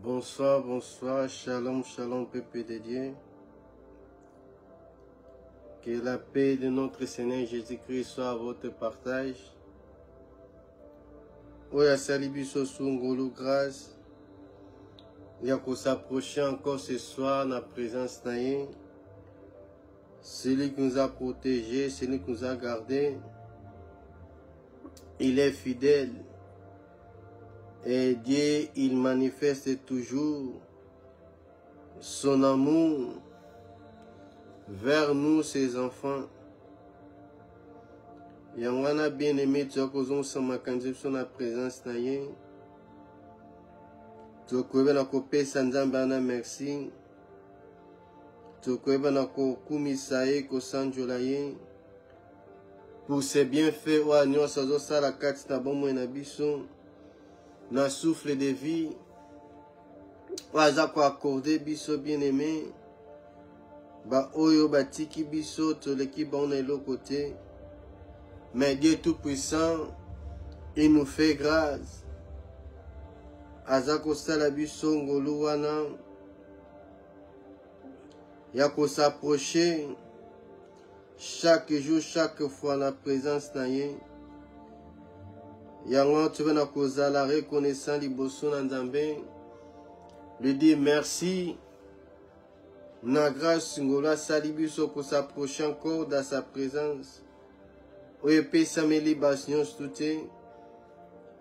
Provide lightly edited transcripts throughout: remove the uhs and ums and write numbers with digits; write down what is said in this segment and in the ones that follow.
Bonsoir, bonsoir, shalom, shalom, peuple de Dieu. Que la paix de notre Seigneur Jésus-Christ soit à votre partage. Oya salibiso sungolo grâce. Il y a qu'on s'approcher encore ce soir dans la présence d'Aïe. Celui qui nous a protégés, celui qui nous a gardés. Il est fidèle. Et Dieu, il manifeste toujours son amour vers nous, ses enfants. Et on a bien aimé, tu as causé sur la présence d'Aïe. Tu as causé la copie Sanzambana, merci. Tu as causé la copie Saïe, Kosanjolaye. Pour ses bienfaits, ou à nous, ça la carte d'abord, moi, n'abisso. Dans souffle de vie, ou accordé, biso bien aimé. Ba oyo batiki biso to l'équipe on est l'autre côté. Mais Dieu tout-puissant, il nous fait grâce. Azako salabiso ngolu wana. Yako s'approcher chaque jour, chaque fois la présence d'Aïe. Yango tu veux na causa la reconnaissance liboso na Nzambe. Lui dire merci. Na grâce ngola salibiso pour s'approcher encore dans sa présence. Oyepe sameli basnion stouté.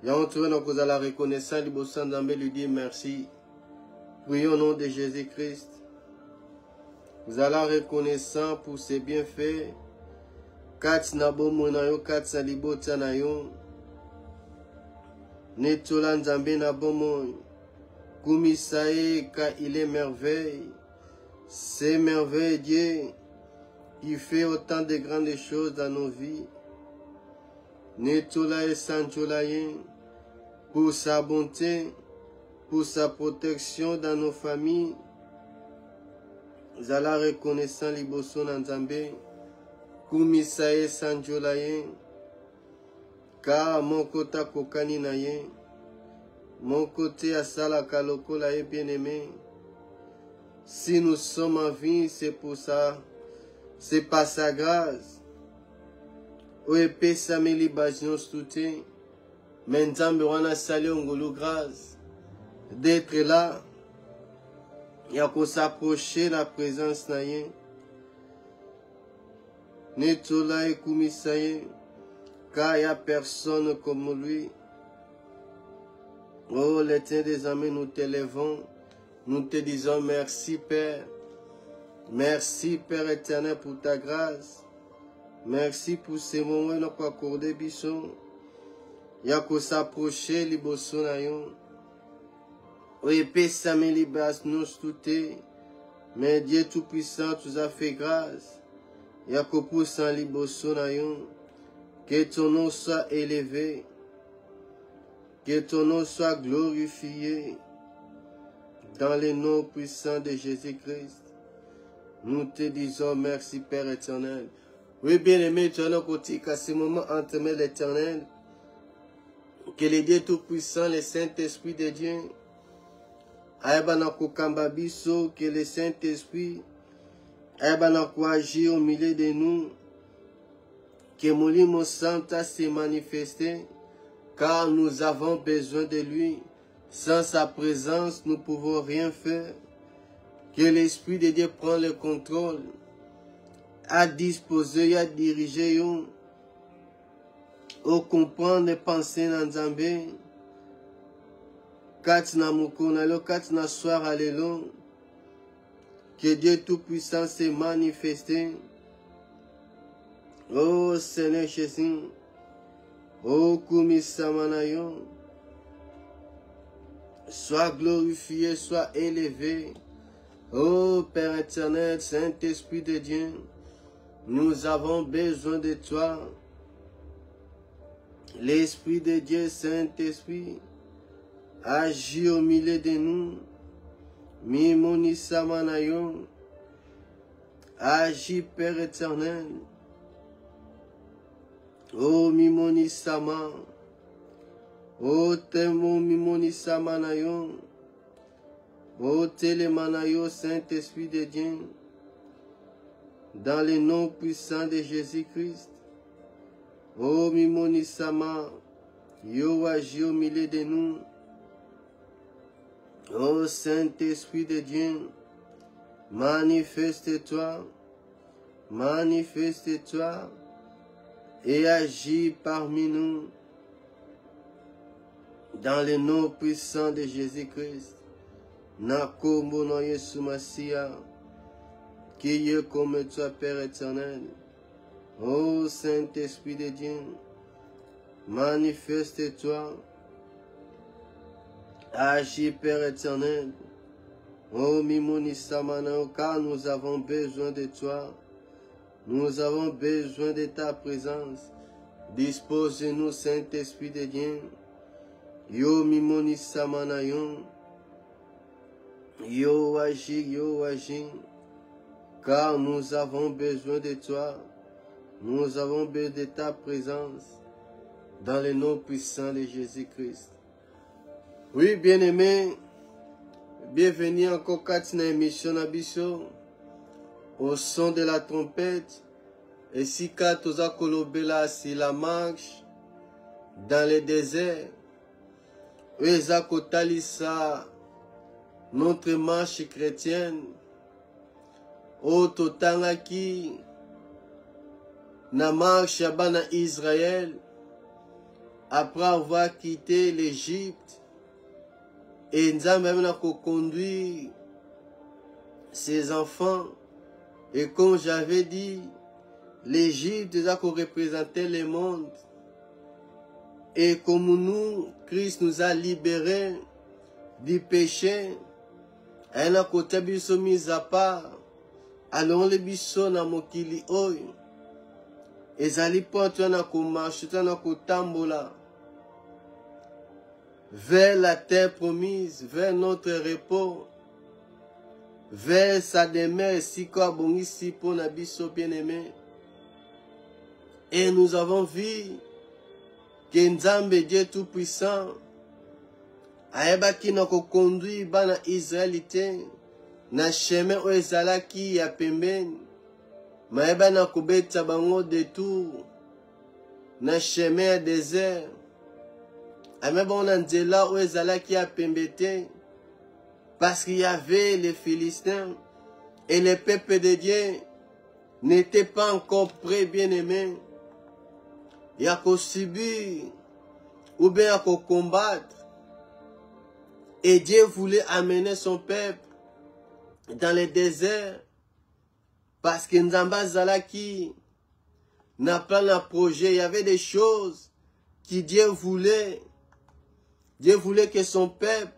Yango tu veux na causa la reconnaissance liboso na Nzambe lui dire merci. Prions au nom de Jésus-Christ. Vous allez reconnaissant pour ses bienfaits. Kat na bomo na yo, kat salibota na yo. Netola Nzambe na bomo. Kumisae ka il est merveille. C'est merveille Dieu qui fait autant de grandes choses dans nos vies. Netola et Sanjolaye pour sa bonté, pour sa protection dans nos familles. Zala reconnaissant liboso na Nzambe. Kumisae Sanjolaye. Car mon côté kokani na ye. Mon côté asala kaloko la ye bien aimé. Si nous sommes en vie, c'est pour ça. C'est par sa grâce. Oepe sameli bazion stouté. Mais Nzambe wana sali ngolo grâce. D'être là. Il faut s'approcher la présence na ye. Netola et kumisaye. Car il n'y a personne comme lui. Oh, l'Éternel des armées, nous t'élèvons. Nous te disons merci, Père. Merci, Père éternel, pour ta grâce. Merci pour ces moments où nous avons accordé, Bisson. Il y a qu'à s'approcher, Liboson, Ayon. Oui, Père Samuel, Libas, nous tout. Mais Dieu Tout-Puissant, tu nous as fait grâce. Il y a qu'à pousser, Liboson, Ayon. Que ton nom soit élevé. Que ton nom soit glorifié. Dans le nom puissant de Jésus-Christ. Nous te disons merci Père éternel. Oui, bien aimé, tu as le côté qu'à ce moment entamé l'éternel. Que le Dieu Tout-Puissant, le Saint-Esprit de Dieu. Que le Saint-Esprit agir au milieu de nous. Que Molimo Santa s'est manifesté, car nous avons besoin de lui. Sans sa présence, nous ne pouvons rien faire. Que l'Esprit de Dieu prenne le contrôle, à disposer, à diriger, à comprendre les pensées dans Nzambe. Katina Mukonalo, Katina Soir, Alléluia. Que Dieu Tout-Puissant s'est manifesté. Oh Seigneur Jésus, oh Kumisamanayon, sois glorifié, sois élevé. Oh Père éternel, Saint-Esprit de Dieu, nous avons besoin de toi. L'Esprit de Dieu, Saint-Esprit, agit au milieu de nous. Mimonisamanayon, agis Père éternel. Oh Mimoni Sama, oh Temo Mimoni Sama Nayon, ô Télémanayo, Saint-Esprit de Dieu, dans le nom puissant de Jésus-Christ, ô Mimonisama, yo agis au milieu de nous, ô Saint-Esprit de Dieu, manifeste-toi, manifeste-toi, et agis parmi nous, dans le nom puissant de Jésus-Christ. Nakombo no Yesu Masia, qui est comme toi, Père éternel. Ô Saint-Esprit de Dieu, manifeste-toi, agis, Père éternel. Ô Mimoni Samana, car nous avons besoin de toi. Nous avons besoin de ta présence. Dispose-nous, Saint-Esprit de Dieu. Yo Mimoni Samana yon. Yo agis, car nous avons besoin de toi, nous avons besoin de ta présence, dans le nom puissant de Jésus-Christ. Oui, bien-aimés, bienvenue encore à une émission Nabiso, au son de la trompette, et si Katoza Kolobela, si la marche, dans le désert, Eza Kotalisa, notre marche chrétienne, au Totangaki, na marche bana Israël, après avoir quitté l'Égypte, et nous avons conduit ses enfants, et comme j'avais dit, l'Égypte a représenté le monde, et comme nous, Christ nous a libérés du péché, et na côté biso mis à part, alors les biso na mokili oy, ezali poto na komarche, na kotambola, vers la terre promise, vers notre repos, vers sa demeure, si quoi bongisi pour na biso bien-aimé. Et nous avons vu que Nzambe Dieu Tout-Puissant, ayebaki na kokonduit bana Israélite na chemin oyo ezalaki ya pembeni, mayeba na kobeta bango détour na chemin ya désert, ayeba na nzela oyo ezalaki ya pembe te, parce qu'il y avait les Philistins et le peuple de Dieu n'était pas encore prêt, bien-aimé, ya subir ou bien à combattre. Et Dieu voulait amener son peuple dans le désert, parce que Nzamba Zalaki n'a pas un projet. Il y avait des choses que Dieu voulait. Dieu voulait que son peuple,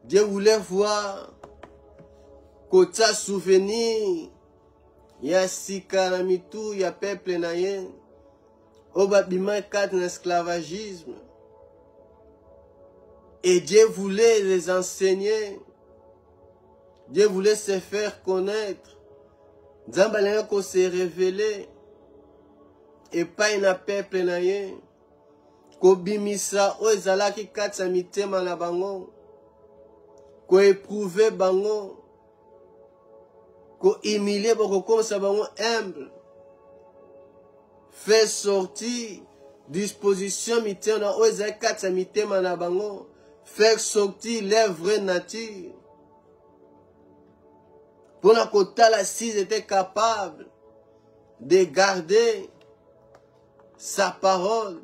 Dieu voulait voir kota souvenir, ya sikaramitu, ya peuple nayen. Obabima cadre l'esclavagisme. Et Dieu voulait les enseigner. Dieu voulait se faire connaître. Nzambalenga ko se révéler. Et pas un peuple naye. Ko bimisa o ezalaki katsa mitema na bango. Ko éprouver bango. Ko humilier bako comme ça bango humble. Fait sortir disposition mitena o ezalaki katsa mitema na bango. Faire sortir leur vraie nature. Pour la kotala, s'ils étaient capables de garder sa parole,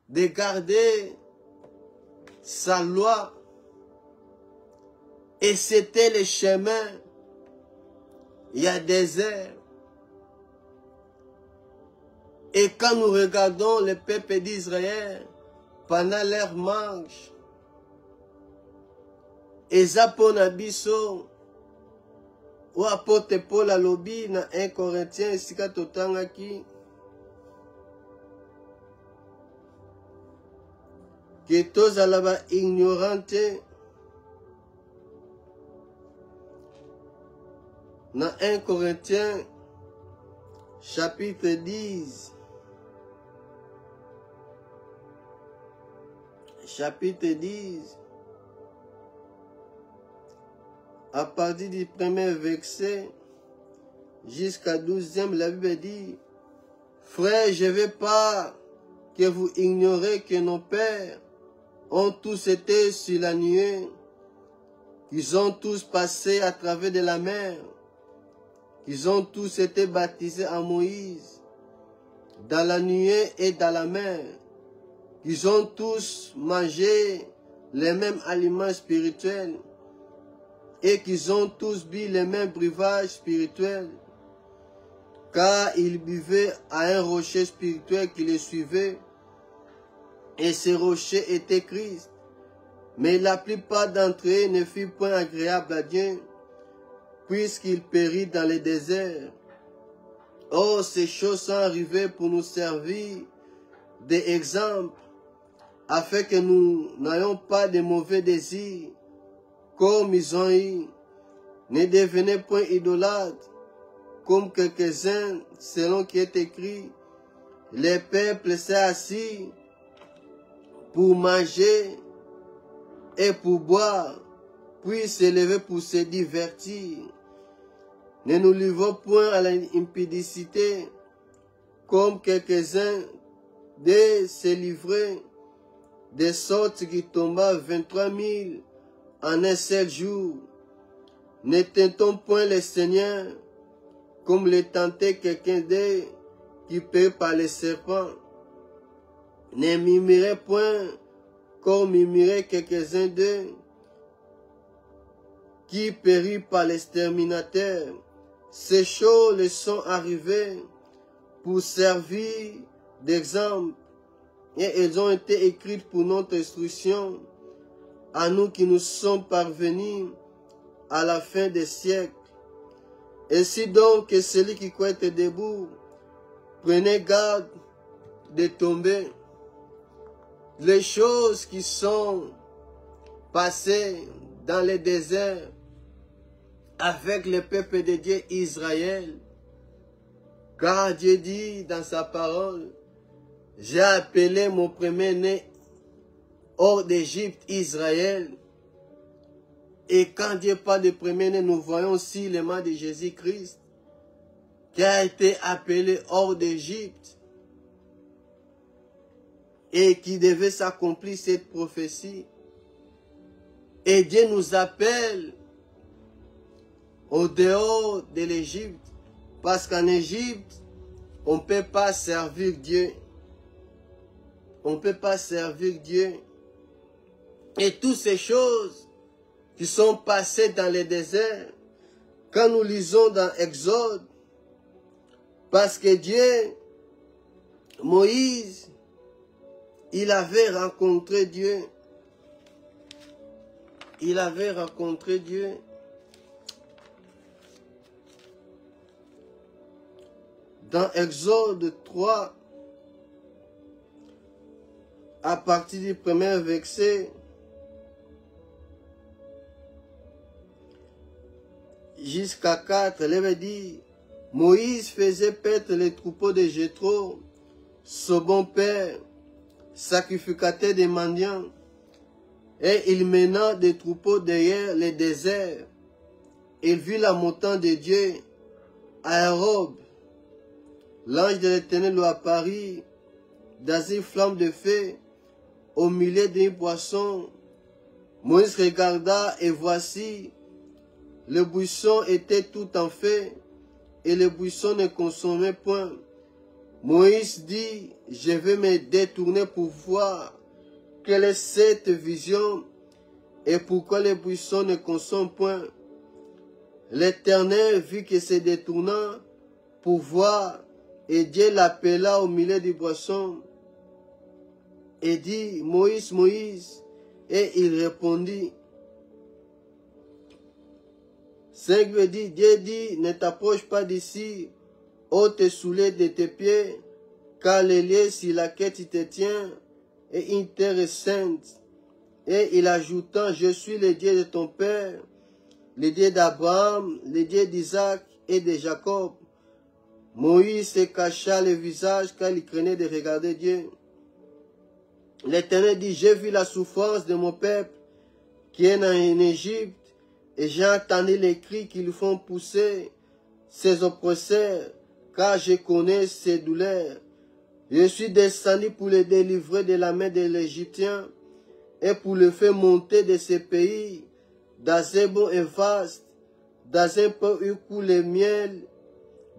de garder sa loi. Et c'était le chemin. Il y a des airs. Et quand nous regardons le peuple d'Israël, pendant leur marche, eza pona biso, ou apôtre Paul alobi na 1 Corinthiens esika totangaki, que tozala ba ignorante na 1 Corinthiens chapitre 10. chapitre 10, à partir du premier verset jusqu'à 12e, la Bible dit, frères, je ne veux pas que vous ignorez que nos pères ont tous été sur la nuée, qu'ils ont tous passé à travers de la mer, qu'ils ont tous été baptisés en Moïse, dans la nuée et dans la mer, qu'ils ont tous mangé les mêmes aliments spirituels et qu'ils ont tous bu les mêmes breuvages spirituels, car ils buvaient à un rocher spirituel qui les suivait, et ce rocher était Christ. Mais la plupart d'entre eux ne furent point agréables à Dieu, puisqu'ils périrent dans le désert. Oh, ces choses sont arrivées pour nous servir d'exemple, afin que nous n'ayons pas de mauvais désirs, comme ils ont eu. Ne devenez point idolâtres, comme quelques-uns, selon qui est écrit, les peuples s'est assis pour manger et pour boire, puis s'élever pour se divertir. Ne nous livrons point à l'impudicité, comme quelques-uns de se livrer, de sorte qu'il tomba 23 000 en un seul jour. Ne tentons point le Seigneur, comme le tentait quelqu'un d'eux qui périt par les serpents. Ne murmurez point, comme murmuraient quelques-uns d'eux, qui périt par l'exterminateur. Ces choses sont arrivées pour servir d'exemple, et elles ont été écrites pour notre instruction, à nous qui nous sommes parvenus à la fin des siècles. Ainsi donc que celui qui croit être debout, prenez garde de tomber. Les choses qui sont passées dans le désert avec le peuple de Dieu Israël, car Dieu dit dans sa parole, j'ai appelé mon premier-né hors d'Égypte Israël. Et quand Dieu parle de premier-né, nous voyons aussi le nom de Jésus-Christ, qui a été appelé hors d'Égypte, et qui devait s'accomplir cette prophétie. Et Dieu nous appelle au dehors de l'Égypte, parce qu'en Égypte, on ne peut pas servir Dieu. On ne peut pas servir Dieu. Et toutes ces choses qui sont passées dans le désert, quand nous lisons dans Exode, parce que Dieu, Moïse, il avait rencontré Dieu. Il avait rencontré Dieu. Dans Exode 3, à partir du premier verset, jusqu'à 4, elle avait dit, Moïse faisait paître les troupeaux de Jéthro, son bon père, sacrificateur des mendiants, et il mena des troupeaux derrière les déserts. Il vit la montagne de Dieu à Horeb. L'ange de l'Éternel lui apparut dans une flamme de feu au milieu d'un buisson. Moïse regarda et voici, le buisson était tout en feu et le buisson ne consommait point. Moïse dit, je vais me détourner pour voir quelle est cette vision et pourquoi le buisson ne consomme point. L'Éternel vit que se détournant pour voir, et Dieu l'appela au milieu du buisson et dit, Moïse, Moïse, et il répondit. 5 veut dire, Dieu dit, ne t'approche pas d'ici, ôte souliers de tes pieds, car le lieu sur laquelle tu te tiens est une terre sainte. Et il ajouta, je suis le Dieu de ton père, le Dieu d'Abraham, le Dieu d'Isaac et de Jacob. Moïse se cacha le visage car il craignait de regarder Dieu. l'Éternel dit, j'ai vu la souffrance de mon peuple qui est en Égypte, et j'ai entendu les cris qu'ils font pousser ses oppresseurs, car je connais ses douleurs. Je suis descendu pour les délivrer de la main de l'Égyptien, et pour le faire monter de ce pays, dans un bon et vaste, dans un pays où coule le miel,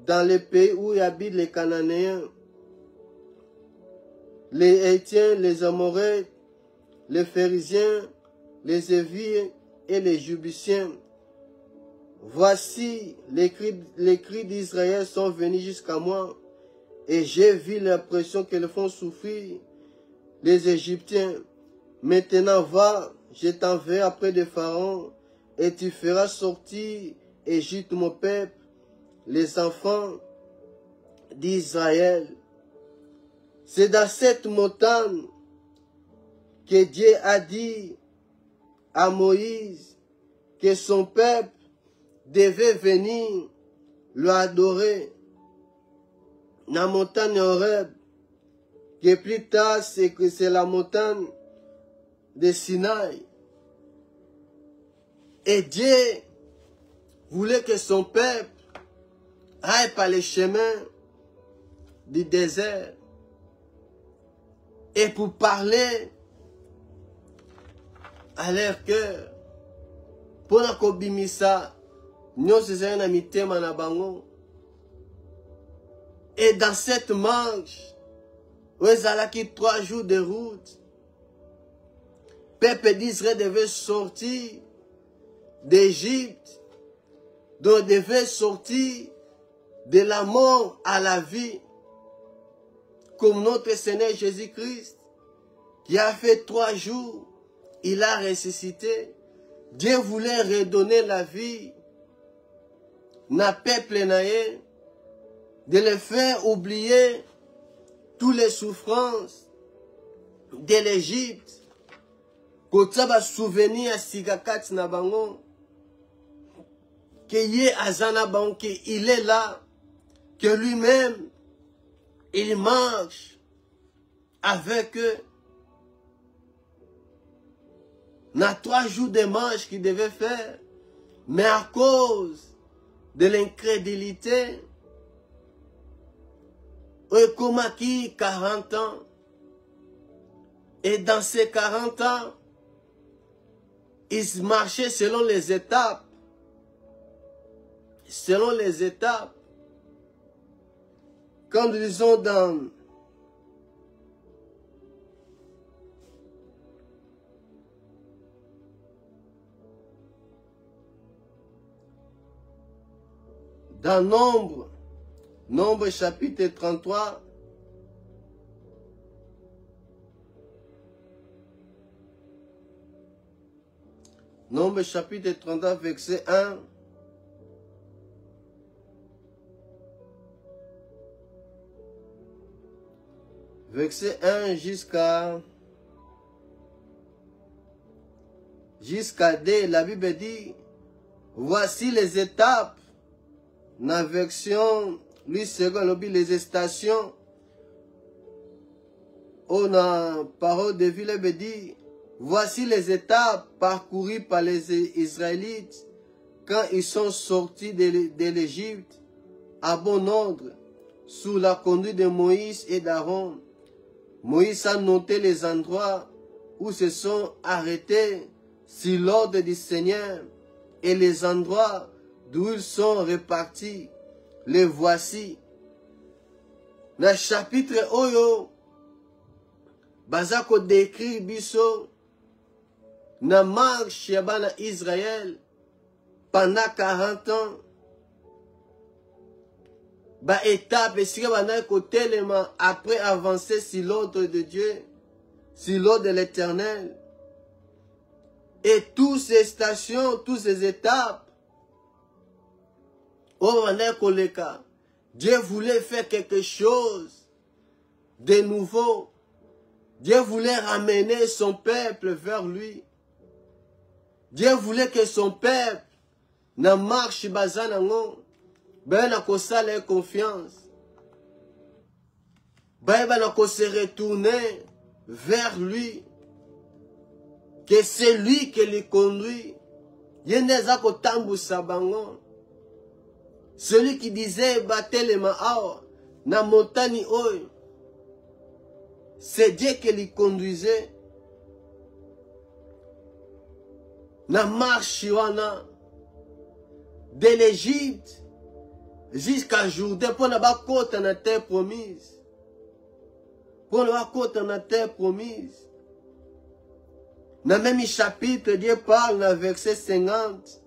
dans le pays où habitent les Cananéens, les Hétiens, les Amoréens, les Phérésiens, les Éviens et les Jubusiens. Voici, les cris d'Israël sont venus jusqu'à moi, et j'ai vu l'impression qu'ils font souffrir les Égyptiens. Maintenant va, je t'enverrai après de Pharaon, et tu feras sortir Égypte mon peuple, les enfants d'Israël. C'est dans cette montagne que Dieu a dit à Moïse que son peuple devait venir l'adorer. La montagne Horeb, que plus tard c'est la montagne de Sinaï. Et Dieu voulait que son peuple aille par les chemins du désert. Et pour parler à leur cœur, pour la kobimisa, nous sommes en mitema na bango. Et dans cette marche, où ils allaient 3 jours de route, le peuple d'Israël devait sortir d'Égypte, donc devait sortir de la mort à la vie, comme notre Seigneur Jésus-Christ, qui a fait 3 jours, il a ressuscité. Dieu voulait redonner la vie na peuple naïe, de les faire oublier toutes les souffrances de l'Égypte, que ba souvenir à Sigakati na bango, que Yé Azana bango, qu'il est là, que lui-même, il marche avec eux. Il y a 3 jours de marche qu'il devait faire, mais à cause de l'incrédulité, comme qui 40 ans, et dans ces 40 ans, ils marchaient selon les étapes. Selon les étapes. Quand nous lisons dans Nombre chapitre 33, Nombre chapitre 33, verset 1. Verset 1 jusqu'à 2, la Bible dit, voici les étapes, la version, lui second, les stations, on a parole de ville, elle dit, voici les étapes parcourues par les Israélites quand ils sont sortis de l'Égypte à bon ordre, sous la conduite de Moïse et d'Aaron. Moïse a noté les endroits où se sont arrêtés sur l'ordre du Seigneur et les endroits d'où ils sont repartis. Les voici. Dans le chapitre Oyo, Bazako décrit biso na marche yabana Israël pendant 40 ans. Ba étape et si après avancer sur l'ordre de Dieu, sur l'ordre de l'Éternel. Et toutes ces stations, toutes ces étapes, Dieu voulait faire quelque chose de nouveau. Dieu voulait ramener son peuple vers lui. Dieu voulait que son peuple ne marche pas bazanango. Ben na kosala confiance. Ben na se retourner vers lui, que c'est lui qui les conduit. Celui qui disait batelema awa na montagne oyo, c'est Dieu qui les conduisait. Na marche wana de l'Égypte jusqu'à Jourdain pour ne pas côté na terre promise. Pour ne pas côté na terre promise. Dans le même chapitre, Dieu parle dans verset 50.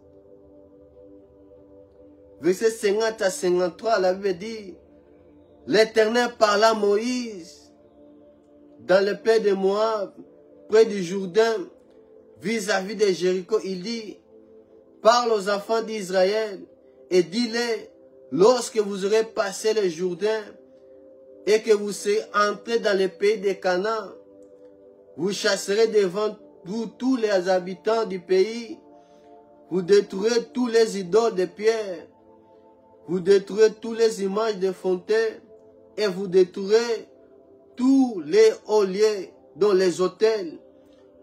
Verset 50 à 53, la Bible dit, l'Éternel parla à Moïse dans le pays de Moab, près du Jourdain, vis-à-vis de Jéricho. Il dit, parle aux enfants d'Israël et dis-les, lorsque vous aurez passé le Jourdain et que vous serez entrés dans le pays de Canaan, vous chasserez devant vous tous les habitants du pays, vous détruirez tous les idoles de pierre, vous détruirez tous les images de fontaines et vous détruirez tous les hauts lieux dont les hôtels.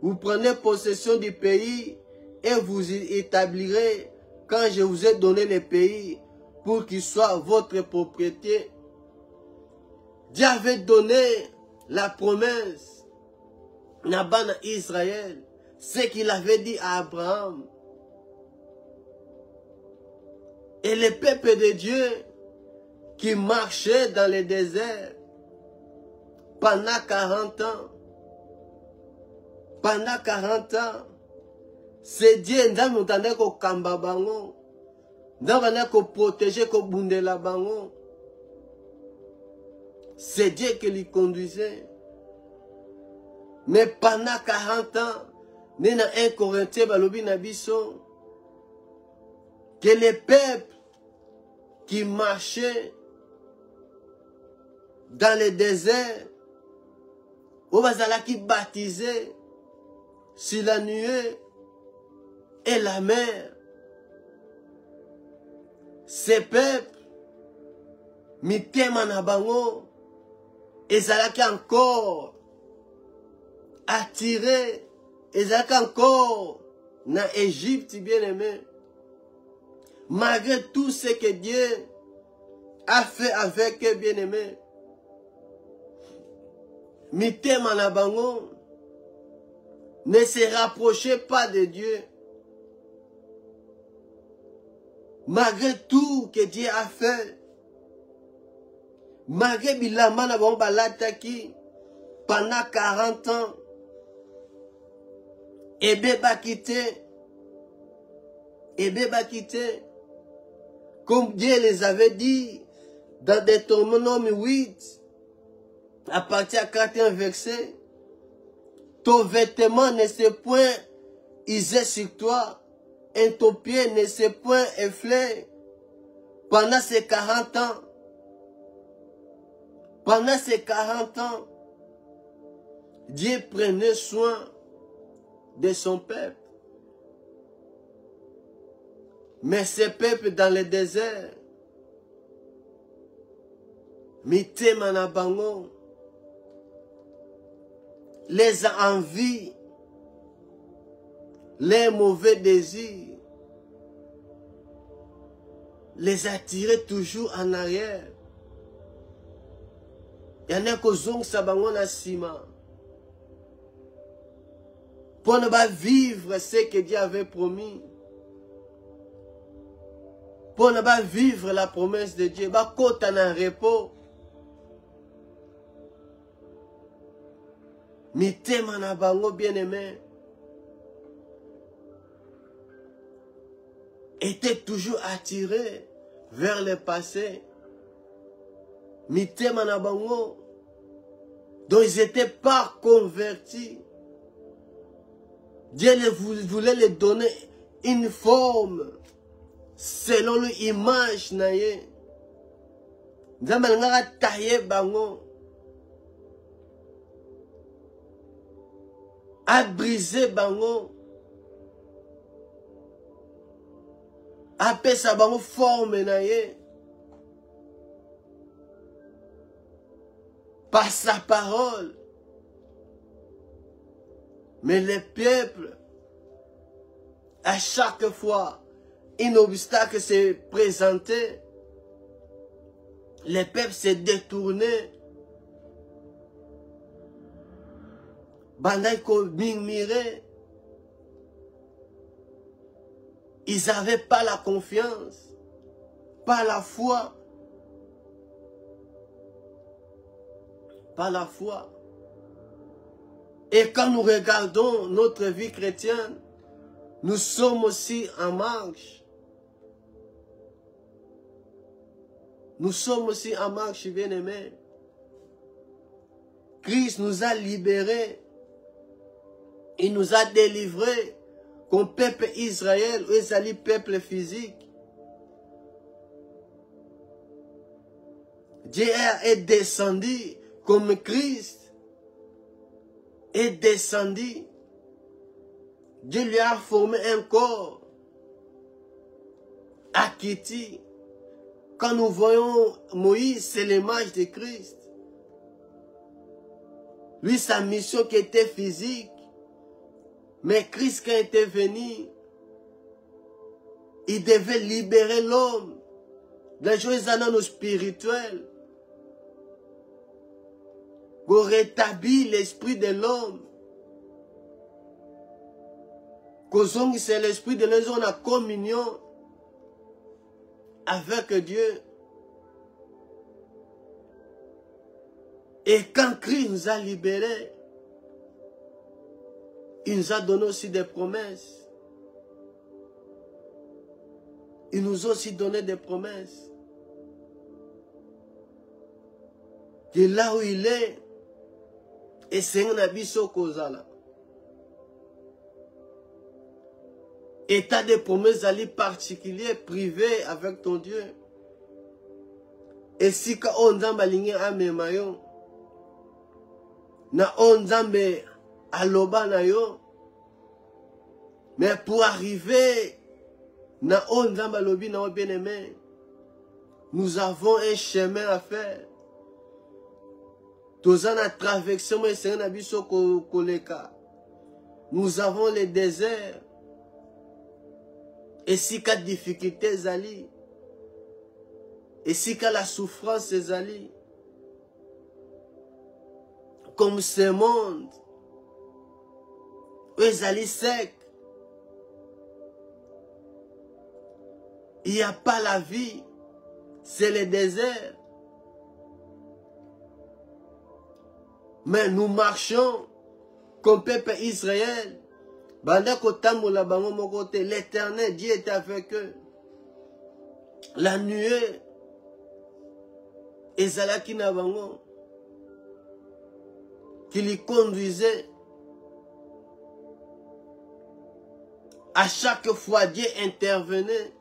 Vous prenez possession du pays et vous y établirez quand je vous ai donné le pays pour qu'il soit votre propriété. Dieu avait donné la promesse à Israël, ce qu'il avait dit à Abraham. Et le peuple de Dieu qui marchait dans le désert pendant 40 ans. Pendant 40 ans, c'est Dieu qui nous ko kamba bango, ko protéger ko bundela bango. C'est Dieu qui les conduisait. Mais pendant 40 ans, nous avons 1 Corinthiens balobi na biso que les peuples qui marchaient dans le désert, où qui baptisé sur la nuée et la mer, ces peuples, mitema na bango, ezalaki encore attiré, ezalaki encore na Égypte bien aimé. Malgré tout ce que Dieu a fait avec eux bien aimé, mitema na bango ne se rapprochez pas de Dieu. Malgré tout que Dieu a fait, malgré bilamba na bango balataki pendant 40 ans, Ebe ba quitté, comme Dieu les avait dit dans Deutéronome 8, à partir de 41 verset, ton vêtement ne s'est point usé sur toi, et ton pied ne s'est point efflé pendant ces 40 ans. Pendant ces 40 ans, Dieu prenait soin de son peuple. Mais ce peuple dans le désert, mitema na bango, les envies, les mauvais désirs, les attirer toujours en arrière. Il y en a qui ont sabango na sima. Pour ne pas vivre ce que Dieu avait promis. Pour ne pas vivre la promesse de Dieu. Bah, quand on a un repos. Mitema na bango bien aimé. Était toujours attiré vers le passé. Mitema na bango. Donc ils n'étaient pas convertis. Dieu voulait les donner une forme selon l'image naye. Nzambe ngaka tailler bango, a briser bango, a pesa bango forme naye par sa parole. Mais les peuples, à chaque fois, un obstacle s'est présenté, les peuples s'est détourné. Bandai ko murmurait. Ils n'avaient pas la confiance, pas la foi. Pas la foi. Et quand nous regardons notre vie chrétienne, nous sommes aussi en marche. Nous sommes aussi en marche, bien-aimés. Christ nous a libérés. Il nous a délivrés comme peuple Israël, ou Israël, peuple physique. Dieu est descendu comme Christ est descendu. Dieu lui a formé un corps. Akiti. Quand nous voyons Moïse, c'est l'image de Christ. Lui, sa mission qui était physique. Mais Christ, quand il était venu, il devait libérer l'homme des choses non spirituelles. Pour rétablir l'esprit de l'homme. Que c'est l'esprit de l'homme, on a communion avec Dieu. Et quand Christ nous a libérés, il nous a donné aussi des promesses. Il nous a aussi donné des promesses. Que là où il est, et c'est un abisso causal. Et tu as des promesses d'aller particuliers, privées avec ton Dieu. Et si on a baligné à Memayon, na on zambe à Loba na yo, mais pour arriver na on zamba lobi na bien aimé, nous avons un chemin à faire. Nous avons les déserts. Et si qu'il y a difficultés, Zali. Et si qu'il y a la souffrance, Zali. Comme ce monde. Zali sec. Il n'y a pas la vie. C'est le désert. Mais nous marchons comme peuple Israël. L'Éternel, Dieu était avec eux. La nuée. Et Zalaki Nabango. Qui les conduisait. À chaque fois, Dieu intervenait.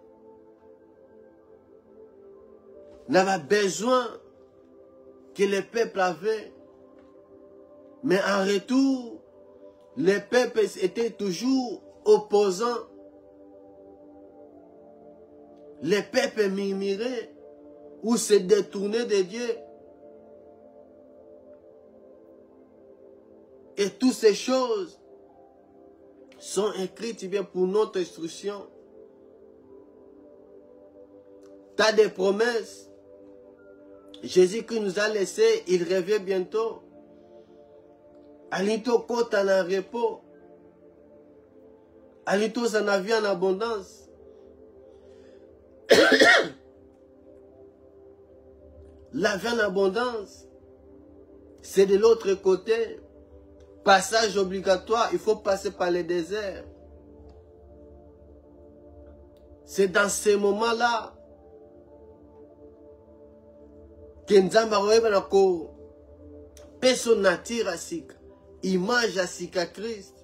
Il avait besoin que le peuple avait. Mais en retour, les peuples étaient toujours opposants. Les peuples murmuraient ou se détournaient de Dieu. Et toutes ces choses sont écrites bien pour notre instruction. Tu as des promesses. Jésus qui nous a laissé, il revient bientôt. Alito kota na repos. Alito ça n'a vie en abondance. La vie en abondance, c'est de l'autre côté. Passage obligatoire, il faut passer par le désert. C'est dans ces moments-là que Nzamba Roeba ko personne nature à Sika. Image à Sika Christ.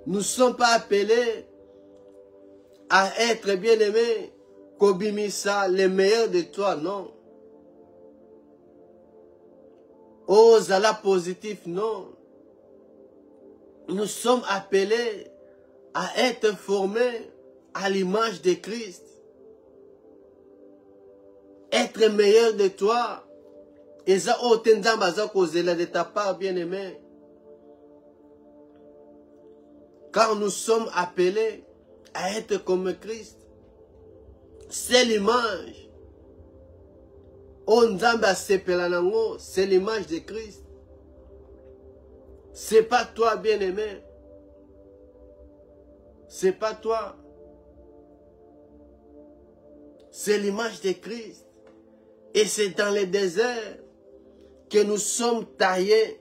Nous ne sommes pas appelés à être bien-aimés, Kobimisa, les meilleurs de toi, non. Oh, Zala positif, non. Nous sommes appelés à être formés à l'image de Christ. Être meilleur de toi. Et ça, oh, Tenzamba, de ta part, bien-aimé. Car nous sommes appelés à être comme Christ. C'est l'image. C'est l'image de Christ. C'est pas toi, bien-aimé. C'est pas toi. C'est l'image de Christ. Et c'est dans les déserts que nous sommes taillés.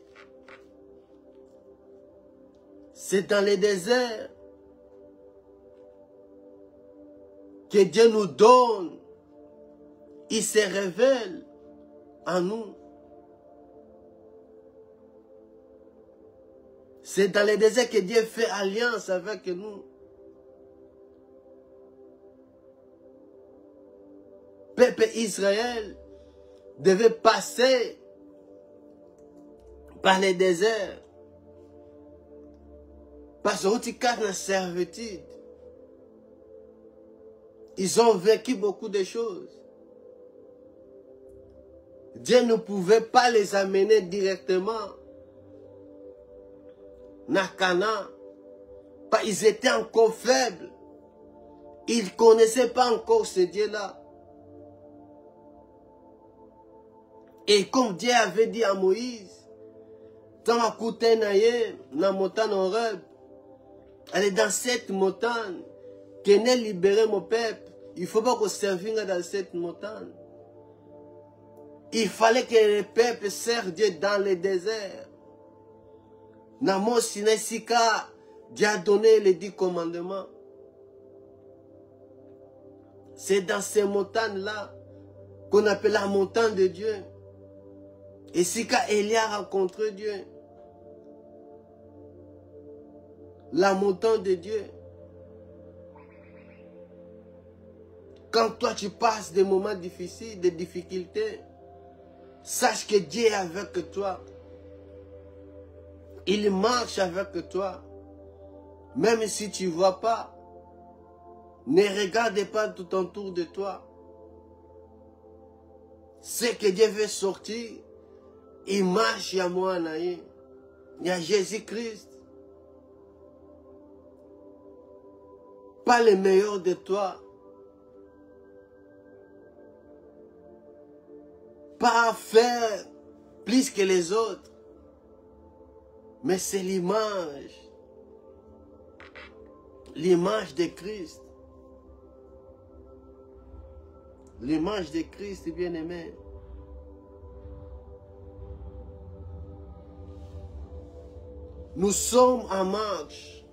C'est dans les déserts que Dieu nous donne. Il se révèle en nous. C'est dans les déserts que Dieu fait alliance avec nous. Peuple Israël devait passer par les déserts. Parce qu'ils ont une servitude. Ils ont vécu beaucoup de choses. Dieu ne pouvait pas les amener directement dans Canaan. Ils étaient encore faibles. Ils ne connaissaient pas encore ce Dieu-là. Et comme Dieu avait dit à Moïse, dans la montagne Horeb, elle est dans cette montagne, qu'elle est libérée mon peuple. Il ne faut pas qu'on serve dans cette montagne. Il fallait que le peuple serve Dieu dans le désert. Dans mon Sinaïsika, Dieu a donné les 10 commandements. C'est dans ces montagnes-là qu'on appelle la montagne de Dieu. Et si quand Élie a rencontré Dieu, la montagne de Dieu, quand toi tu passes des moments difficiles, des difficultés, sache que Dieu est avec toi. Il marche avec toi. Même si tu ne vois pas, ne regarde pas tout autour de toi. C'est que Dieu veut sortir. Il marche à moi, il y a Jésus-Christ. Pas le meilleur de toi. Pas faire plus que les autres. Mais c'est l'image. L'image de Christ. L'image de Christ, bien-aimé. Nous sommes en marche.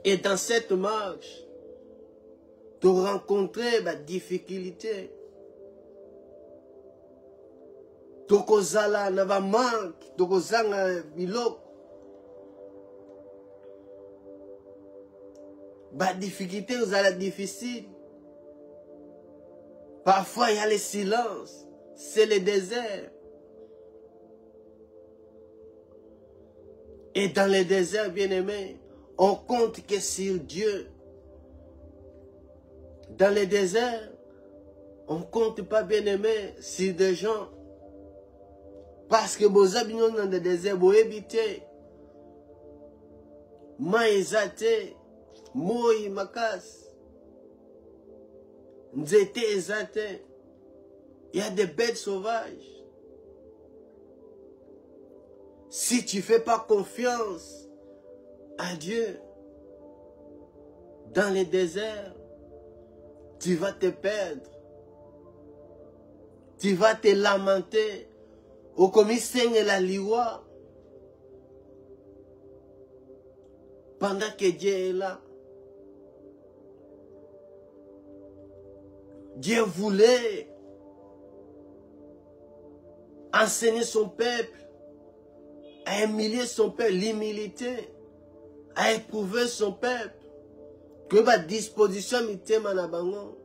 Et dans cette marche, tu rencontrer des difficultés. Tokozala na ba manque, tokozanga biloko. Ba difficulté, vous allez difficile. Parfois il y a le silence, c'est le désert. Et dans le désert, bien-aimé, on compte que sur Dieu. Dans le désert, on ne compte pas, bien-aimé, sur des gens. Parce que vous avez dans le désert, vous habitez. Maïzate, Moï Makas, Nzete Ezate. Il y a des bêtes sauvages. Si tu ne fais pas confiance à Dieu, dans les déserts, tu vas te perdre. Tu vas te lamenter. Au commissaire et la liwa. Pendant que Dieu est là. Dieu voulait enseigner son peuple, à humilier son peuple, l'humilité, à éprouver son peuple, que ma disposition m'était manabango.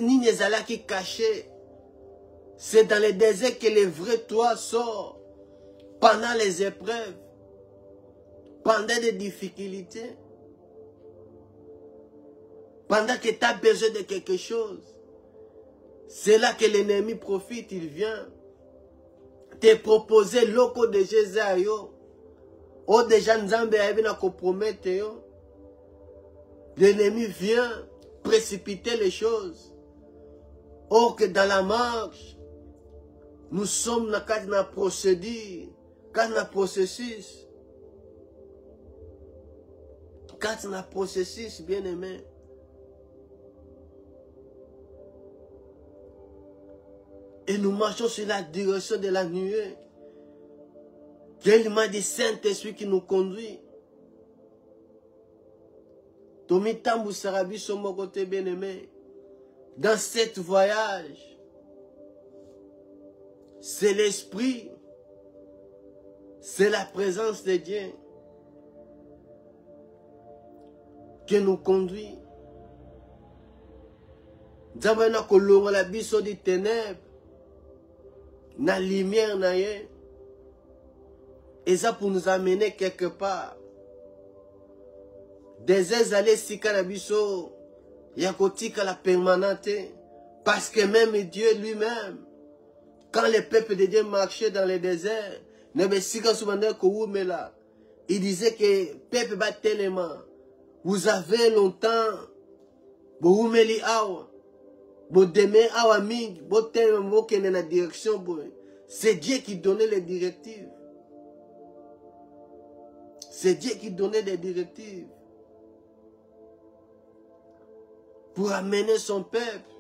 Ni nezala qui caché. C'est dans le désert que le vrai toi sort. Pendant les épreuves. Pendant les difficultés. Pendant que tu as besoin de quelque chose. C'est là que l'ennemi profite, il vient te proposer l'oko de Jésus. Oh, déjà, Nzambe a compromettre. L'ennemi vient précipiter les choses. Or que dans la marche, nous sommes dans la procédure, dans le processus. Dans le processus, bien aimé. Et nous marchons sur la direction de la nuée. Tellement du Saint-Esprit qui nous conduit. Tomi Tambu Sarabi sur mon côté bien aimé. Dans cet voyage, c'est l'Esprit, c'est la présence de Dieu qui nous conduit. Nous avons coloré la biseau des ténèbres, la lumière na ye. Et ça pour nous amener quelque part. Des années si canabiso, il y a la permanente. Parce que même Dieu lui-même, quand le peuple de Dieu marchait dans le désert, il disait que peuple bat tellement. Vous avez longtemps, vous meli awa, vous demez awa ming, vous tellement que dans la direction. C'est Dieu qui donnait les directives. C'est Dieu qui donnait des directives pour amener son peuple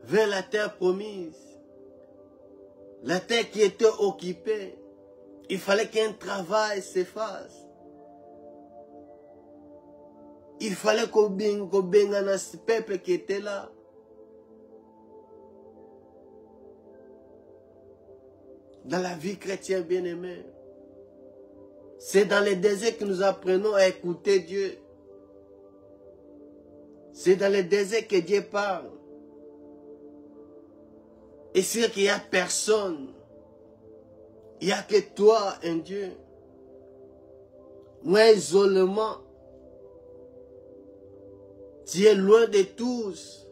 vers la terre promise. La terre qui était occupée. Il fallait qu'un travail se fasse. Il fallait qu'on benga ce peuple qui était là. Dans la vie chrétienne bien-aimée. C'est dans les déserts que nous apprenons à écouter Dieu. C'est dans les déserts que Dieu parle. Et c'est qu'il n'y a personne. Il n'y a que toi, un Dieu. Moi, isolement. Tu es loin de tous.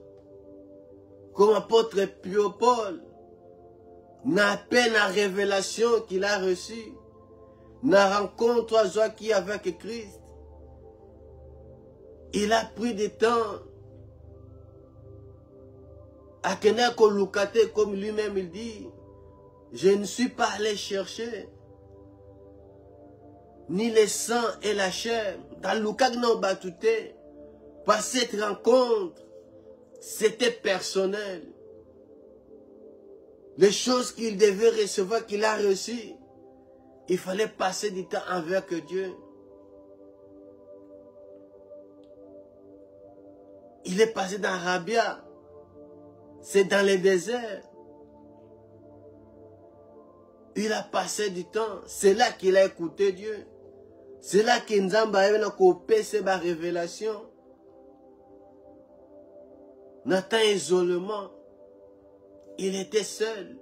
Comme apôtre Paul. N'a peine la révélation qu'il a reçue. N'a rencontre à joie qui avec Christ. Il a pris du temps à Kenako Lukate, comme lui-même il dit. Je ne suis pas allé chercher ni le sang et la chair. Dans Lukak non batouté. Par cette rencontre, c'était personnel. Les choses qu'il devait recevoir, qu'il a reçues, il fallait passer du temps avec Dieu. Il est passé dans Rabia. C'est dans le désert. Il a passé du temps. C'est là qu'il a écouté Dieu. C'est là qu'il nous a coupé sa révélation. Dans temps isolement, il était seul.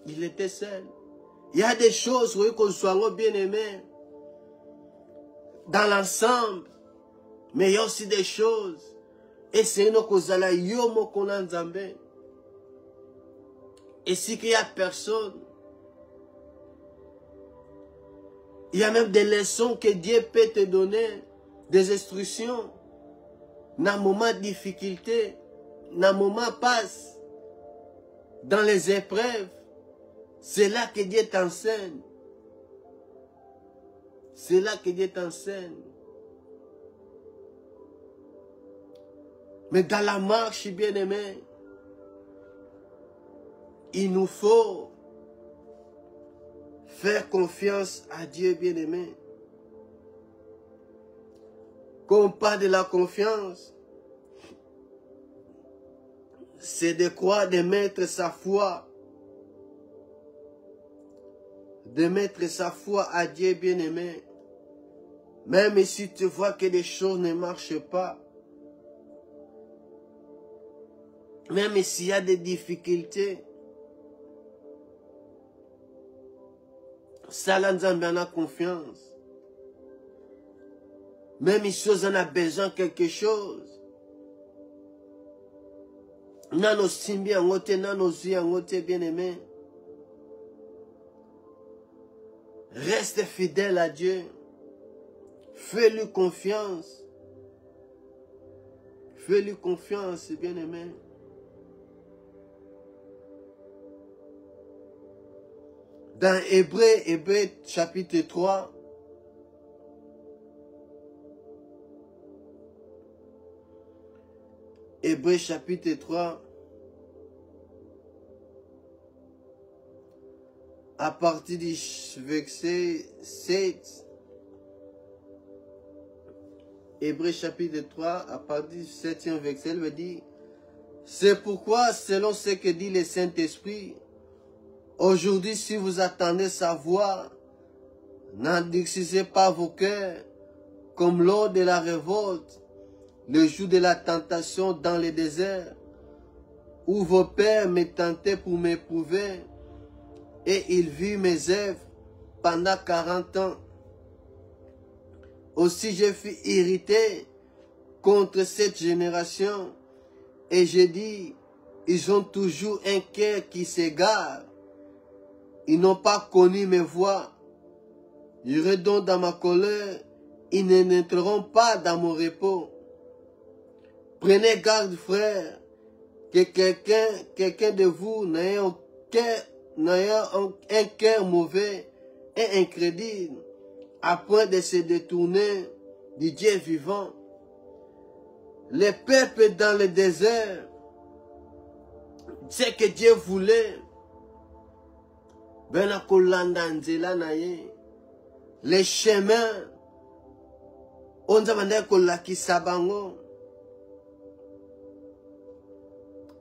Il était seul. Il y a des choses, oui, qu'on soit bien aimés dans l'ensemble. Mais il y a aussi des choses. Et c'est une chose à la yomo qu'on a nzambe. Et si qu'il y a personne, il y a même des leçons que Dieu peut te donner, des instructions. Dans un moment de difficulté, dans un moment passe, dans les épreuves, c'est là que Dieu t'enseigne. C'est là que Dieu t'enseigne. Mais dans la marche, bien-aimé, il nous faut faire confiance à Dieu, bien-aimé. Quand on parle de la confiance, c'est de croire, de mettre sa foi. De mettre sa foi à Dieu, bien-aimé. Même si tu vois que les choses ne marchent pas. Même s'il y a des difficultés. Ça, là, nous avons confiance. Même si on a besoin de quelque chose. Nano simbi en côté, nano zi en côté, bien aimé. Reste fidèle à Dieu. Fais-lui confiance. Fais-lui confiance, bien-aimé. Dans Hébreux chapitre 3, Hébreux chapitre 3, à partir du verset 7, Hébreux chapitre 3, à partir du 7e verset, il me dit, c'est pourquoi, selon ce que dit le Saint-Esprit, aujourd'hui, si vous attendez sa voix, n'endurcissez pas vos cœurs, comme lors de la révolte, le jour de la tentation dans le désert, où vos pères me tentaient pour m'éprouver, et ils virent mes œuvres pendant 40 ans. Aussi je fus irrité contre cette génération, et j'ai dit, ils ont toujours un cœur qui s'égare. Ils n'ont pas connu mes voies. J'irai donc dans ma colère, ils n'entreront pas dans mon repos. Prenez garde, frères, que quelqu'un de vous n'ait un cœur mauvais et incrédule, à point de se détourner du Dieu vivant. Les peuples dans le désert, c'est que Dieu voulait. Les chemins, on demandait qu'on l'a qui sabango.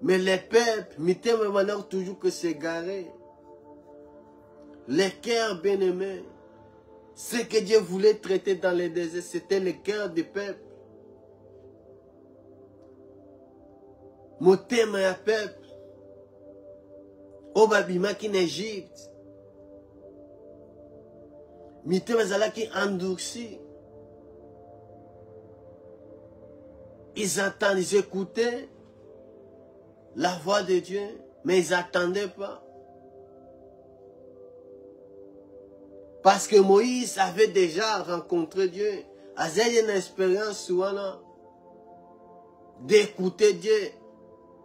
Mais les peuples, m'étaient toujours que s'égarer. Les cœurs bien-aimés, ce que Dieu voulait traiter dans les déserts, c'était le cœur du peuple. Mon thème est un peuple. Au Babima qui en Égypte. Mon thème est qui endurci. Ils entendent, ils écoutaient la voix de Dieu, mais ils n'attendaient pas. Parce que Moïse avait déjà rencontré Dieu. Il avait une expérience d'écouter Dieu.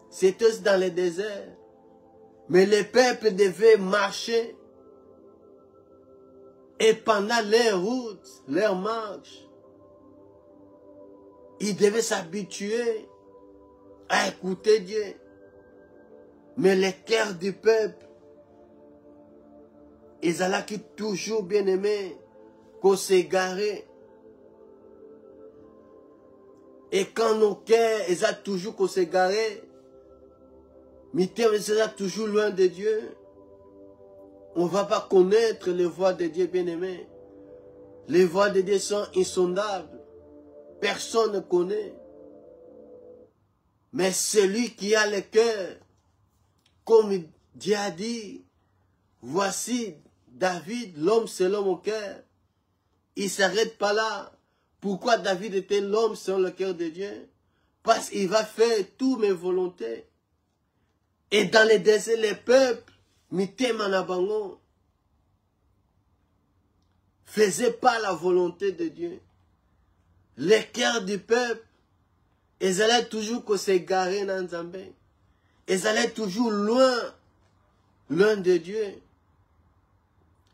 C'était dans le désert. Mais le peuple devait marcher. Et pendant leur route, leur marche, ils devaient s'habituer à écouter Dieu. Mais les cœurs du peuple, ils allaient qui toujours bien aimés, qu'on s'égarait. Et quand nos cœurs, ils ont toujours qu'on s'égarait, mais ils sont toujours loin de Dieu. On ne va pas connaître les voies de Dieu bien aimés. Les voies de Dieu sont insondables. Personne ne connaît. Mais celui qui a le cœur, comme Dieu a dit, voici David, l'homme selon mon cœur. Il ne s'arrête pas là. Pourquoi David était l'homme selon le cœur de Dieu? Parce qu'il va faire toutes mes volontés. Et dans les déserts, les peuples, Mitema faisaient pas la volonté de Dieu. Les cœurs du peuple, ils allaient toujours s'égarer dans Nzambé. Ils allaient toujours loin de Dieu.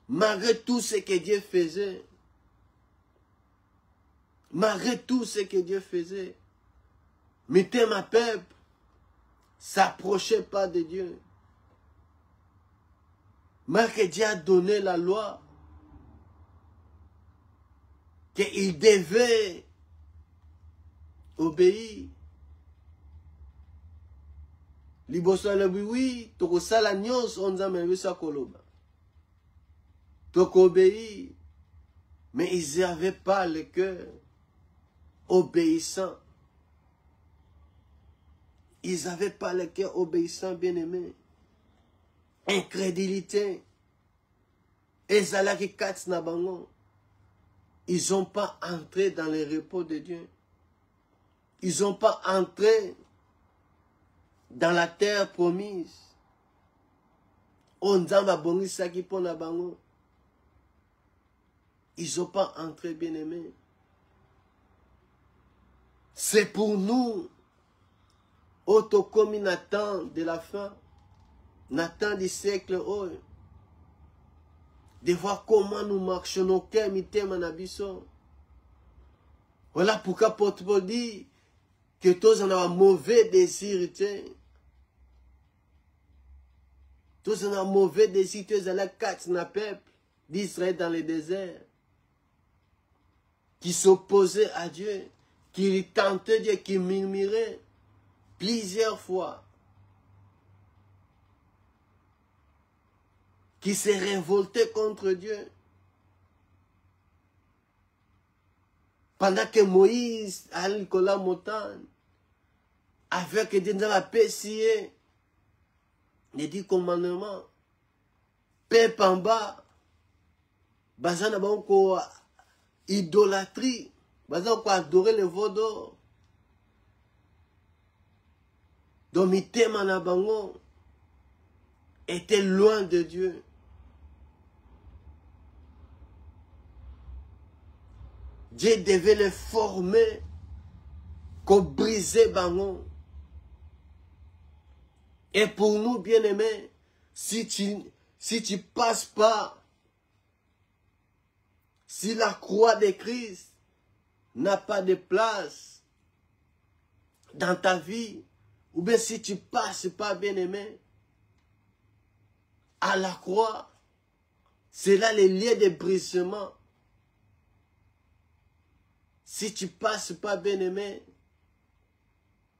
Malgré tout ce que Dieu faisait. Malgré tout ce que Dieu faisait. Mitema peuple s'approchait pas de Dieu. Malgré que Dieu a donné la loi, qu'il devait obéir. Liboso oui, toko sala nyos onza mewisa koloba. Toko obéir. Mais ils n'avaient pas le cœur obéissant. Ils n'avaient pas le cœur obéissant, bien-aimé. Incrédulité. Ils n'ont pas entré dans le repos de Dieu. Ils n'ont pas entré dans la terre promise. On dit que ils n'ont pas entré, bien-aimés. C'est pour nous, comme Nathan de la fin, Nathan du siècle, de voir comment nous marchons, nos cœurs, voilà pourquoi Paul dit que tous en ont un mauvais désir. Tous en ont un mauvais désir, tous en ont quatre peuple d'Israël dans le désert, qui s'opposaient à Dieu, qui tentaient Dieu, qui murmuraient plusieurs fois, qui se révoltaient contre Dieu. Pendant que Moïse allait à la montagne, avec Dieu dans la paix, les 10 commandements, peuple en bas, bazana banko idolâtrie, bazana ko adorer le veau d'or. Donc mitema na bango était loin de Dieu. Dieu devait les former, qu'on brisait bango. Et pour nous, bien-aimés, si tu passes pas, si la croix de Christ n'a pas de place dans ta vie, ou bien si tu passes pas, bien-aimé, à la croix, c'est là le lieu de brisement. Si tu passes pas, bien-aimé,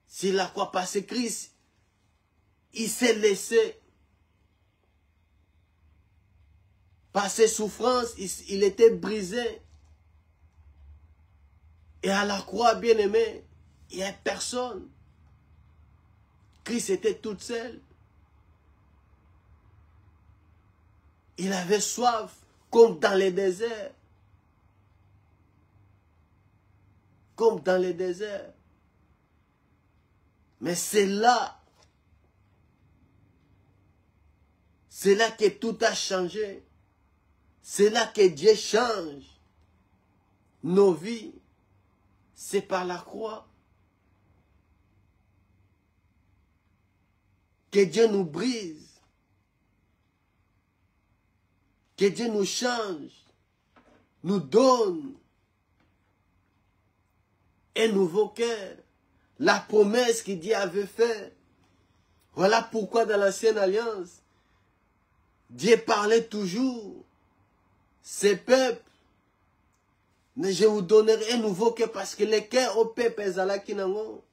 c'est la croix, parce que Christ, il s'est laissé. Par ses souffrances, il était brisé. Et à la croix, bien-aimé, il n'y a personne. Christ était toute seule. Il avait soif, comme dans les déserts. Comme dans les déserts. Mais c'est là que tout a changé. C'est là que Dieu change nos vies. C'est par la croix que Dieu nous brise. Que Dieu nous change. Nous donne un nouveau cœur. La promesse que Dieu avait faite. Voilà pourquoi dans l'ancienne alliance, Dieu parlait toujours. Ces peuples, je vous donnerai un nouveau cœur parce que le cœur au peuple Ezalakinango,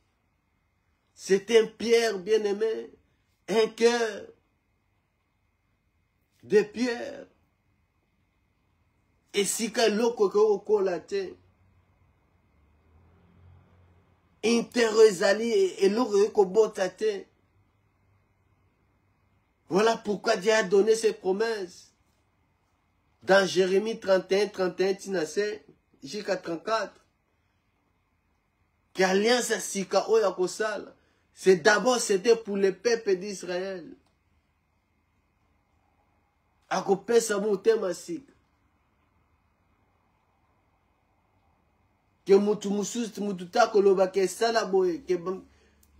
c'est un pierre bien-aimé, un cœur de pierre. Et si l'oko kolate, interezali et l'oko botate. Voilà pourquoi Dieu a donné ses promesses. Dans Jérémie 31, 31, Tinase, jusqu'à 34, qu'alliance Sika Oya Kosala, c'est d'abord c'était pour le peuple d'Israël. Akopé Samu Temasik. Que Mutumusus, Mututa Koloba, que Salaboye, que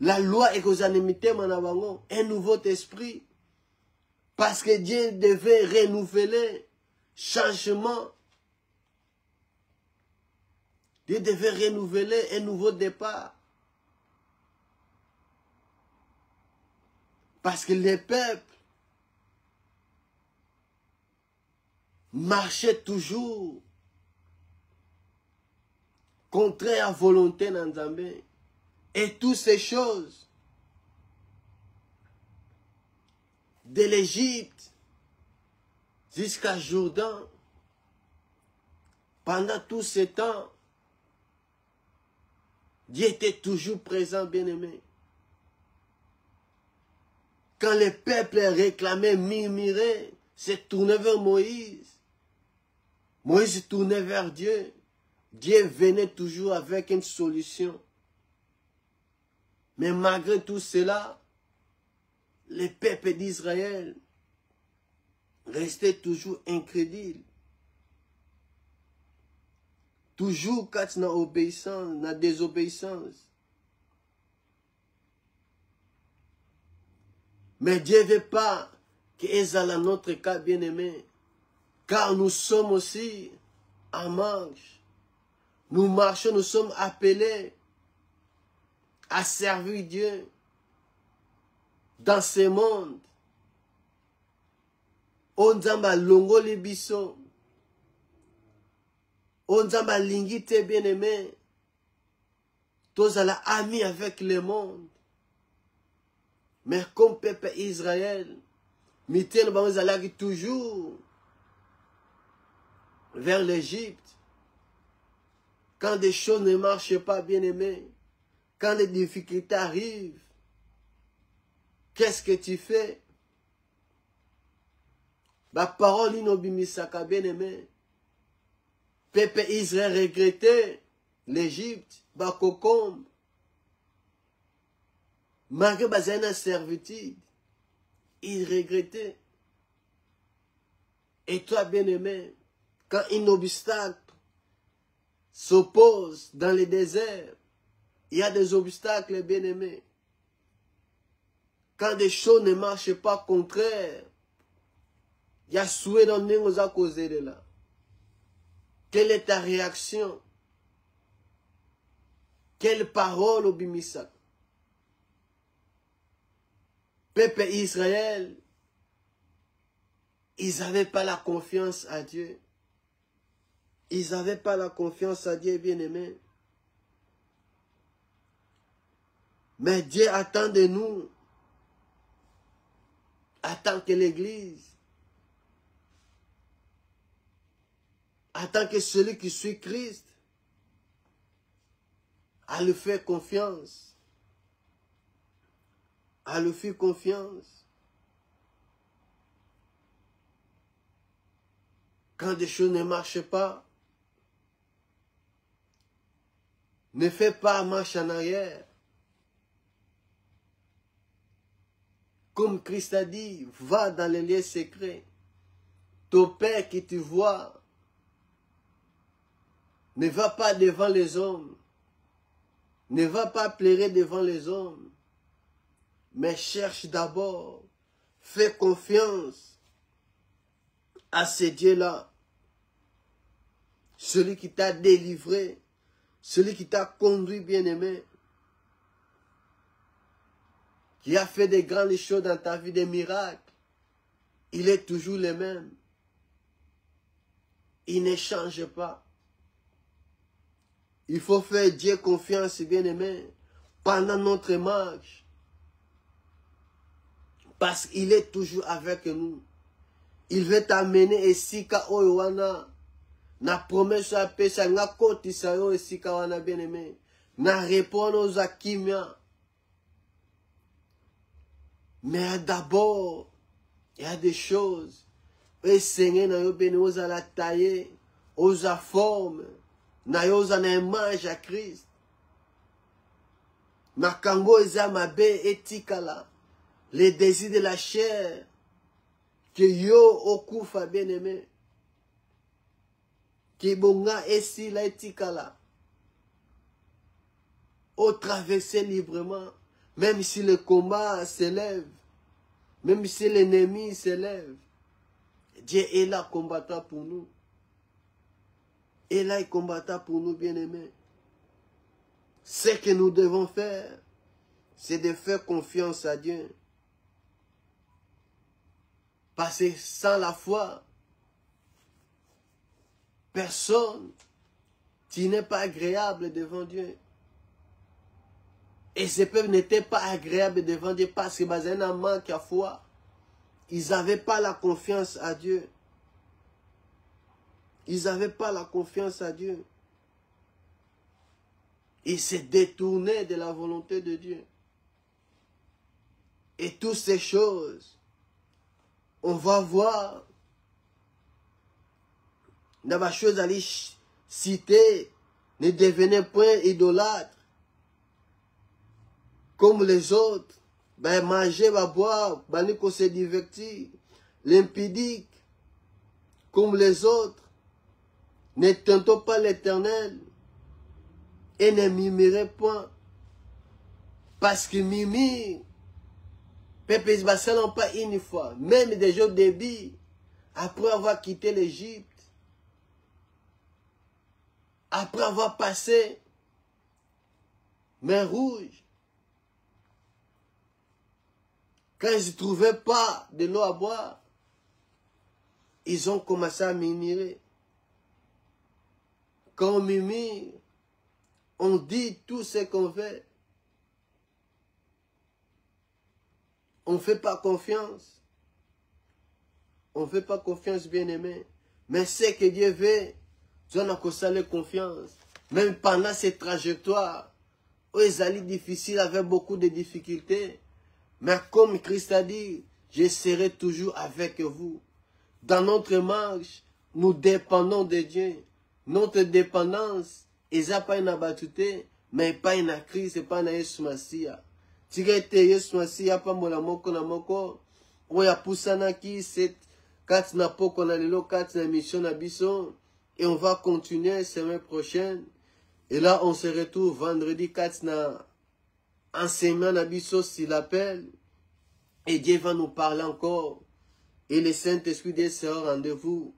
la loi est aux animités Manabango, un nouveau esprit. Parce que Dieu devait renouveler. Changement. Dieu devait renouveler un nouveau départ. Parce que les peuples marchaient toujours contraire à volonté d'Nzambé. Et toutes ces choses de l'Égypte jusqu'à Jourdain, pendant tout ce temps, Dieu était toujours présent, bien-aimé. Quand le peuple réclamait, murmurait, se tournait vers Moïse. Moïse se tournait vers Dieu. Dieu venait toujours avec une solution. Mais malgré tout cela, le peuple d'Israël restait toujours incrédule. Toujours quand tu as obéissance, na désobéissance. Mais Dieu ne veut pas que ça notre cas bien-aimé. Car nous sommes aussi en marche. Nous marchons, nous sommes appelés à servir Dieu dans ce monde. On zamba longo le biso. On zamba lingite bien-aimé. Tous à la ami avec le monde. Mais comme peuple Israël, mitaine nous allons toujours vers l'Égypte. Quand des choses ne marchent pas, bien-aimé, quand les difficultés arrivent, qu'est-ce que tu fais? La parole inobimisaka, bien-aimé. Peuple Israël regrettait l'Égypte, Bakokom. Malgré la servitude, il regrettait. Et toi, bien-aimé, quand un obstacle s'oppose dans le désert, il y a des obstacles, bien-aimés. Quand des choses ne marchent pas contraire, il y a souhait dans nous à cause de là. Quelle est ta réaction? Quelle parole au bimisak? Peuple Israël, ils n'avaient pas la confiance à Dieu. Ils n'avaient pas la confiance à Dieu, bien-aimé. Mais Dieu attend de nous, attend que l'Église, attend que celui qui suit Christ, à lui faire confiance. À lui faire confiance. Quand des choses ne marchent pas, ne fais pas marche en arrière. Comme Christ a dit, va dans les lieux secrets. Ton Père qui te voit, ne va pas devant les hommes. Ne va pas pleurer devant les hommes. Mais cherche d'abord, fais confiance à ce Dieu-là. Celui qui t'a délivré, celui qui t'a conduit, bien-aimé, qui a fait des grandes choses dans ta vie, des miracles. Il est toujours le même. Il ne change pas. Il faut faire Dieu confiance, bien-aimé, pendant notre marche. Parce qu'il est toujours avec nous. Il veut t'amener ici, Oyowana. Na promesse à paix, ça n'a côté ça ici, Kawana bien-aimé. Na répondre aux akimia. Mais d'abord, il y a des choses. Et Seigneur, na yo béni, aux à la tailler, aux à forme, na yo à image à Christ. Ma kango eza mabe etikala. Les désirs de la chair, que yo okufa bien-aimé, que bonga esi la etikala, au traverser librement, même si le combat s'élève, même si l'ennemi s'élève, Dieu est là combattant pour nous. Et là il combattant pour nous, bien-aimés. Ce que nous devons faire, c'est de faire confiance à Dieu. Parce que sans la foi, personne, tu n'es pas agréable devant Dieu. Et ces peuples n'étaient pas agréables devant Dieu parce que basé un manque à foi. Ils n'avaient pas la confiance à Dieu. Ils n'avaient pas la confiance à Dieu. Ils se détournaient de la volonté de Dieu. Et toutes ces choses, on va voir dans la chose à aller citer, ne devenez point idolâtres comme les autres. Ben manger, va boire, ben qu'on se divertir. L'impudique comme les autres. Ne tentons pas l'Éternel et ne murmurez point. Parce que murmure, peuple Israël n'ont pas une fois, même des jours débits, après avoir quitté l'Égypte, après avoir passé mer Rouge, quand ils ne trouvaient pas de l'eau à boire, ils ont commencé à murmurer. Quand on murmure, on dit tout ce qu'on fait. On ne fait pas confiance. On ne fait pas confiance, bien-aimé. Mais ce que Dieu veut, tu en as consolé confiance. Même pendant cette trajectoire, où ils allaient difficiles, avec beaucoup de difficultés. Mais comme Christ a dit, je serai toujours avec vous. Dans notre marche, nous dépendons de Dieu. Notre dépendance, il n'y a pas une abattuté, mais pas une crise, pas une esmasia. Tigete esmasia, pas mon amour, qu'on a moko. Ou ya poussana qui, c'est, quatre na po qu'on a lelo, quatre na mission na bison. Et on va continuer semaine prochaine. Et là, on se retrouve vendredi 4 na enseignement na bison s'il appelle. Et Dieu va nous parler encore. Et le Saint-Esprit Dieu sera au rendez-vous.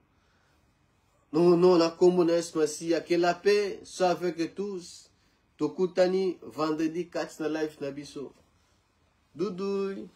Non, non, la communauté, que la paix soit avec tous. Tokutani, vendredi 4 na live na biso. Doudouille.